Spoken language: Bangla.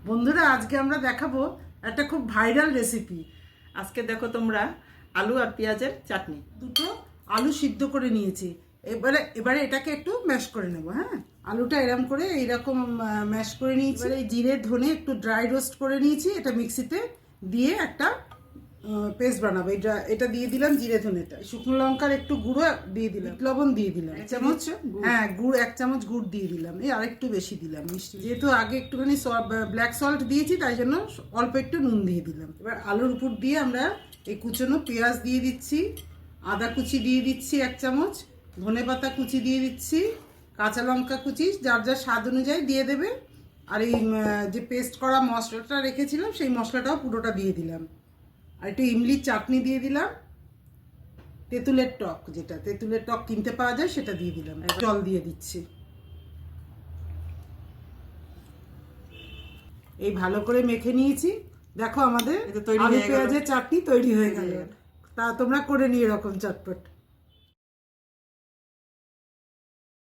বন্ধুরা আজকে আমরা দেখাবো একটা খুব ভাইরাল রেসিপি। আজকে দেখো তোমরা আলু আর পেঁয়াজের চাটনি। দুটো আলু সিদ্ধ করে নিয়েছি। এবারে এটাকে একটু ম্যাশ করে নেব। হ্যাঁ, আলুটা এরকম করে এইরকম ম্যাশ করে নিয়েছি। এবারে এই জিরে ধনে একটু ড্রাই রোস্ট করে নিয়েছি। এটা মিক্সিতে দিয়ে একটা পেস্ট বানাবো। এটা দিয়ে দিলাম জিরে ধনেটা, শুকনো লঙ্কার একটু গুঁড়ো দিয়ে দিলাম, লবণ দিয়ে দিলাম এক চামচ। হ্যাঁ, গুড় 1 চামচ গুড় দিয়ে দিলাম। এই আরেকটু বেশি দিলাম মিষ্টি, যেহেতু আগে একটুখানি ব্ল্যাক সল্ট দিয়েছি তাই জন্য অল্প একটু নুন দিয়ে দিলাম। এবার আলুর উপর দিয়ে আমরা এই কুচনো পেঁয়াজ দিয়ে দিচ্ছি, আদা কুচি দিয়ে দিচ্ছি 1 চামচ, ধনেপাতা কুচি দিয়ে দিচ্ছি, কাঁচা লঙ্কা কুচি যার যার স্বাদ অনুযায়ী দিয়ে দেবে। আর এই যে পেস্ট করা মশলাটা রেখেছিলাম সেই মশলাটাও পুরোটা দিয়ে দিলাম। আর একটু ইমলির চাটনি দিয়ে দিলাম, তেঁতুলের টক, যেটা তেঁতুলের টক কিনতে পাওয়া যায় সেটা দিয়ে দিলাম। জল দিয়ে দিচ্ছি। এই ভালো করে মেখে নিয়েছি। দেখো আমাদের আলু পেঁয়াজের চাটনি তৈরি হয়ে গেল। তা তোমরা করে নিয়ে এরকম চটপট।